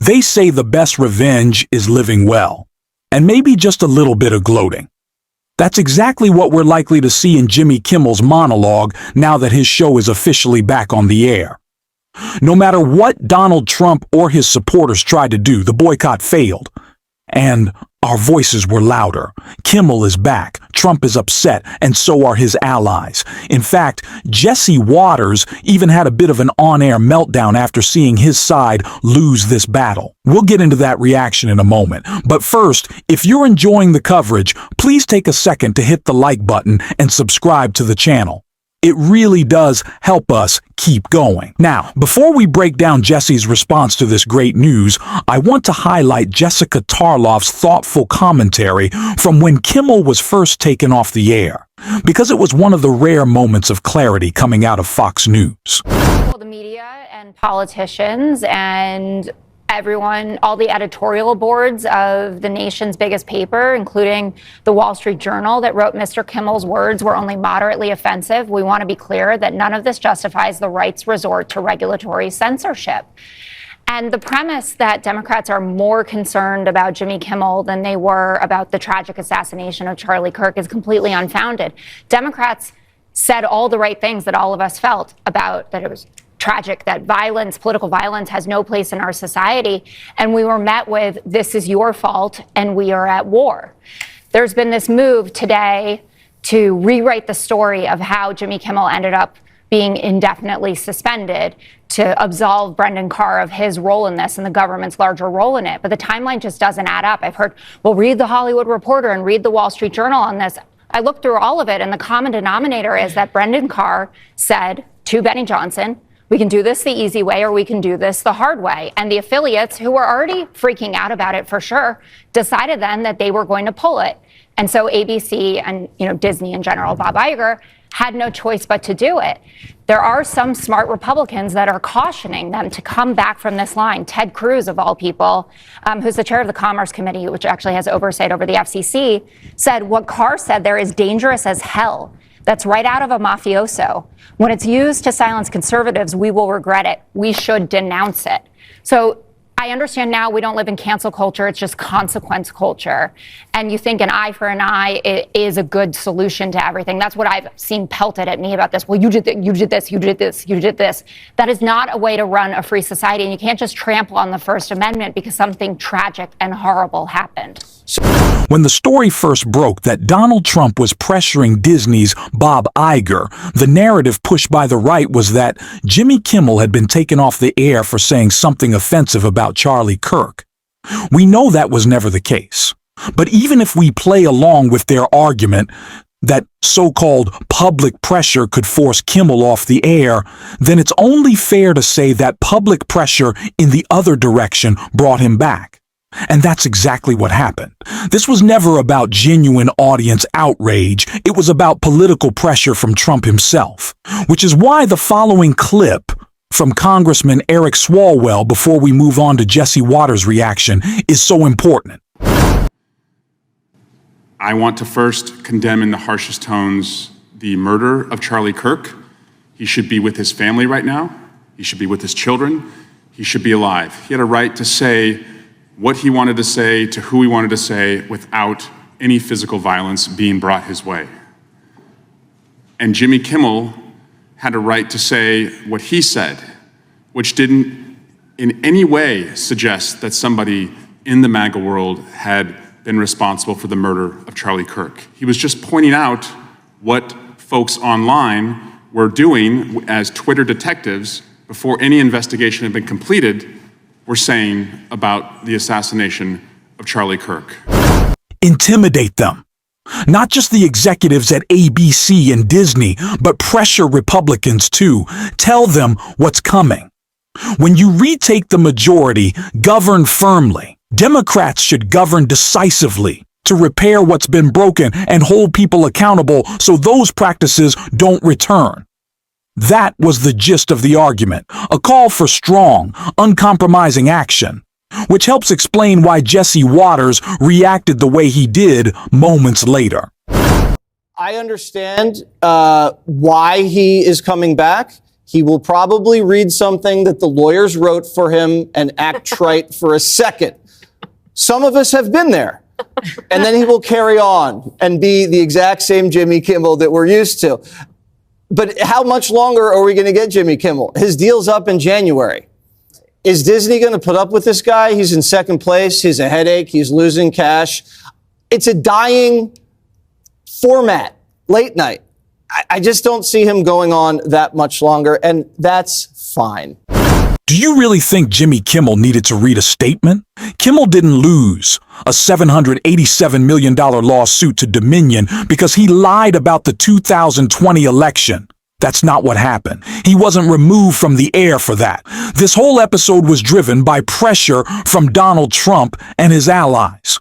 They say the best revenge is living well, and maybe just a little bit of gloating. That's exactly what we're likely to see in Jimmy Kimmel's monologue now that his show is officially back on the air. No matter what Donald Trump or his supporters tried to do, the boycott failed. And our voices were louder. Kimmel is back, Trump is upset, and so are his allies. In fact, Jesse Waters even had a bit of an on-air meltdown after seeing his side lose this battle. We'll get into that reaction in a moment. But first, if you're enjoying the coverage, please take a second to hit the like button and subscribe to the channel. It really does help us keep going. Now, before we break down Jesse's response to this great news, I want to highlight Jessica Tarloff's thoughtful commentary from when Kimmel was first taken off the air, because it was one of the rare moments of clarity coming out of Fox News. The media and politicians and everyone, all the editorial boards of the nation's biggest paper, including the Wall Street Journal, that wrote Mr. Kimmel's words were only moderately offensive. We want to be clear that none of this justifies the right's resort to regulatory censorship. And the premise that Democrats are more concerned about Jimmy Kimmel than they were about the tragic assassination of Charlie Kirk is completely unfounded. Democrats said all the right things that all of us felt about, that it was tragic, that violence, political violence, has no place in our society. And we were met with, this is your fault, and we are at war. There's been this move today to rewrite the story of how Jimmy Kimmel ended up being indefinitely suspended, to absolve Brendan Carr of his role in this and the government's larger role in it. But the timeline just doesn't add up. I've heard, well, read the Hollywood Reporter and read the Wall Street Journal on this. I looked through all of it, and the common denominator is that Brendan Carr said to Benny Johnson, we can do this the easy way or we can do this the hard way. And the affiliates, who were already freaking out about it for sure, decided then that they were going to pull it. And so ABC and Disney in general, Bob Iger, had no choice but to do it. There are some smart Republicans that are cautioning them to come back from this line. Ted Cruz, of all people, who's the chair of the Commerce Committee, which actually has oversight over the FCC, said what Carr said there is dangerous as hell. That's right out of a mafioso. When it's used to silence conservatives, we will regret it. We should denounce it. So I understand now we don't live in cancel culture. It's just consequence culture. And you think an eye for an eye is a good solution to everything. That's what I've seen pelted at me about this. Well, you did this, you did this, you did this, you did this. That is not a way to run a free society. And you can't just trample on the First Amendment because something tragic and horrible happened. When the story first broke that Donald Trump was pressuring Disney's Bob Iger, the narrative pushed by the right was that Jimmy Kimmel had been taken off the air for saying something offensive about Charlie Kirk. We know that was never the case. But even if we play along with their argument that so-called public pressure could force Kimmel off the air, then it's only fair to say that public pressure in the other direction brought him back. And that's exactly what happened. This was never about genuine audience outrage. It was about political pressure from Trump himself, which is why the following clip from Congressman Eric Swalwell, before we move on to Jesse Waters' reaction, is so important. I want to first condemn in the harshest tones the murder of Charlie Kirk. He should be with his family right now. He should be with his children. He should be alive. He had a right to say what he wanted to say to who he wanted to say without any physical violence being brought his way. And Jimmy Kimmel had a right to say what he said, which didn't in any way suggest that somebody in the MAGA world had been responsible for the murder of Charlie Kirk. He was just pointing out what folks online were doing as Twitter detectives before any investigation had been completed were saying about the assassination of Charlie Kirk. Intimidate them. Not just the executives at ABC and Disney, but pressure Republicans too. Tell them what's coming. When you retake the majority, govern firmly. Democrats should govern decisively to repair what's been broken and hold people accountable so those practices don't return. That was the gist of the argument, a call for strong, uncompromising action, which helps explain why Jesse Waters reacted the way he did moments later. I understand why he is coming back. He will probably read something that the lawyers wrote for him and act trite for a second. Some of us have been there. And then he will carry on and be the exact same Jimmy Kimmel that we're used to. But how much longer are we going to get Jimmy Kimmel? His deal's up in January. Is Disney going to put up with this guy? He's in second place. He's a headache. He's losing cash. It's a dying format, late night. I just don't see him going on that much longer, and that's fine. Do you really think Jimmy Kimmel needed to read a statement? Kimmel didn't lose a $787 million lawsuit to Dominion because he lied about the 2020 election. That's not what happened. He wasn't removed from the air for that. This whole episode was driven by pressure from Donald Trump and his allies.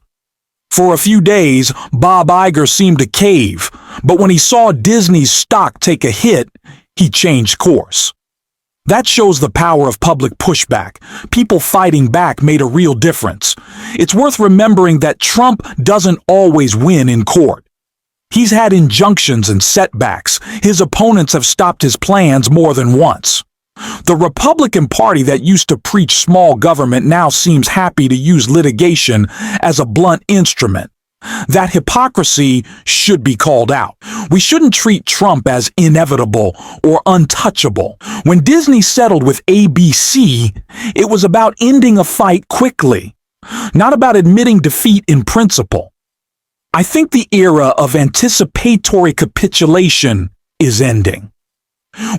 For a few days, Bob Iger seemed to cave, but when he saw Disney's stock take a hit, he changed course. That shows the power of public pushback. People fighting back made a real difference. It's worth remembering that Trump doesn't always win in court. He's had injunctions and setbacks. His opponents have stopped his plans more than once. The Republican Party that used to preach small government now seems happy to use litigation as a blunt instrument. That hypocrisy should be called out. We shouldn't treat Trump as inevitable or untouchable. When Disney settled with ABC, it was about ending a fight quickly, not about admitting defeat in principle. I think the era of anticipatory capitulation is ending.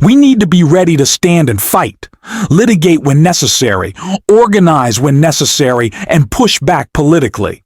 We need to be ready to stand and fight, litigate when necessary, organize when necessary, and push back politically,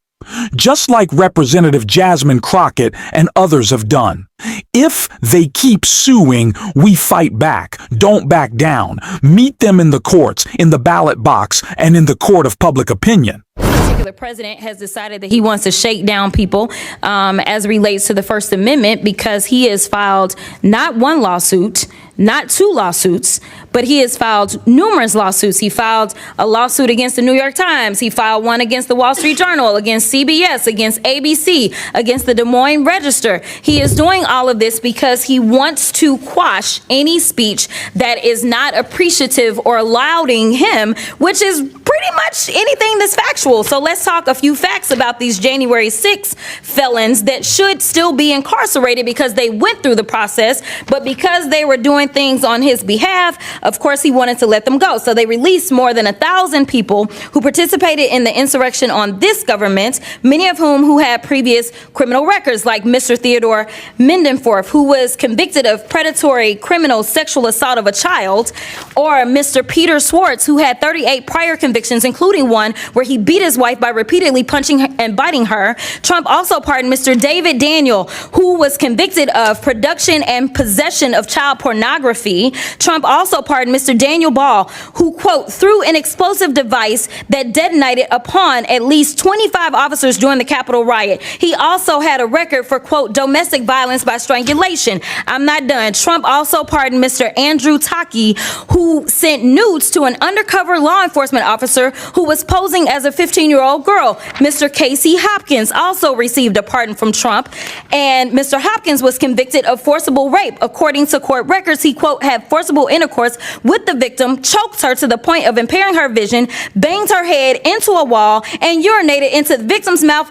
just like Representative Jasmine Crockett and others have done. If they keep suing, we fight back. Don't back down. Meet them in the courts, in the ballot box, and in the court of public opinion. The president has decided that he wants to shake down people as relates to the First Amendment because he has filed not one lawsuit, not two lawsuits, but he has filed numerous lawsuits. He filed a lawsuit against the New York Times. He filed one against the Wall Street Journal, against CBS, against ABC, against the Des Moines Register. He is doing all of this because he wants to quash any speech that is not appreciative or lauding him, which is pretty much anything that's factual. So let's talk a few facts about these January 6 felons that should still be incarcerated because they went through the process, but because they were doing things on his behalf, of course, he wanted to let them go. So they released more than 1,000 people who participated in the insurrection on this government, many of whom had previous criminal records, like Mr. Theodore Mendenforth, who was convicted of predatory criminal sexual assault of a child, or Mr. Peter Schwartz, who had 38 prior convictions, including one where he beat his wife by repeatedly punching her and biting her. Trump also pardoned Mr. David Daniel, who was convicted of production and possession of child pornography. Trump also pardoned Mr. Daniel Ball, who, quote, threw an explosive device that detonated upon at least 25 officers during the Capitol riot. He also had a record for, quote, domestic violence by strangulation. I'm not done. Trump also pardoned Mr. Andrew Taki, who sent nudes to an undercover law enforcement officer who was posing as a 15-year-old girl. Mr. Casey Hopkins also received a pardon from Trump, and Mr. Hopkins was convicted of forcible rape. According to court records, he, quote, had forcible intercourse with the victim, choked her to the point of impairing her vision, banged her head into a wall, and urinated into the victim's mouth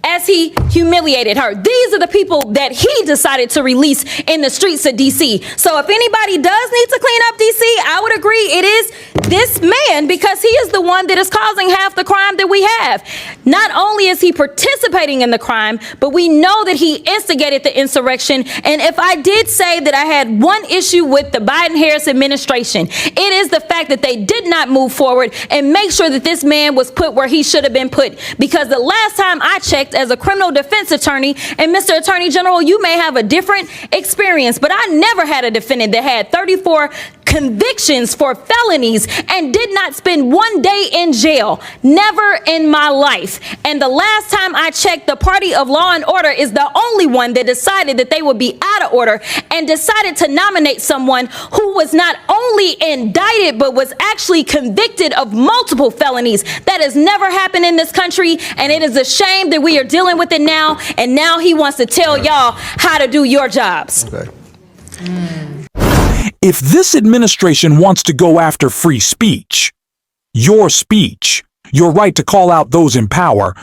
as he humiliated her. These are the people that he decided to release in the streets of D.C. So if anybody does need to clean up D.C., I would agree it is this man, because he is the one that is causing half the crime that we have. Not only is he participating in the crime, but we know that he instigated the insurrection. And if I did say that I had one issue with the Biden-Harris administration, it is the fact that they did not move forward and make sure that this man was put where he should have been put. Because the last time I checked as a criminal defense attorney, and Mr. Attorney General, you may have a different experience, but I never had a defendant that had 34 convictions for felonies and did not spend one day in jail. Never in my life. And the last time I checked, the party of law and order is the only one that decided that they would be out of order and decided to nominate someone who was not only indicted but was actually convicted of multiple felonies. That has never happened in this country, and it is a shame that we are dealing with it now, and now he wants to tell y'all how to do your jobs. Okay. If this administration wants to go after free speech, your right to call out those in power,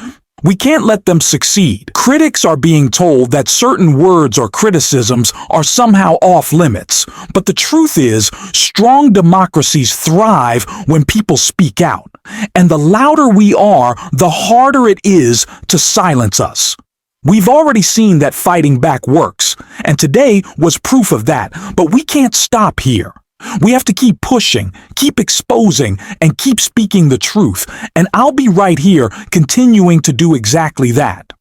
we can't let them succeed. Critics are being told that certain words or criticisms are somehow off limits. But the truth is, strong democracies thrive when people speak out. And the louder we are, the harder it is to silence us. We've already seen that fighting back works, and today was proof of that. But we can't stop here. We have to keep pushing, keep exposing, and keep speaking the truth. And I'll be right here continuing to do exactly that.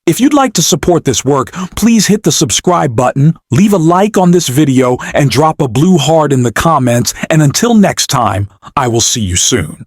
If you'd like to support this work, please hit the subscribe button, leave a like on this video, and drop a blue heart in the comments. And until next time, I will see you soon.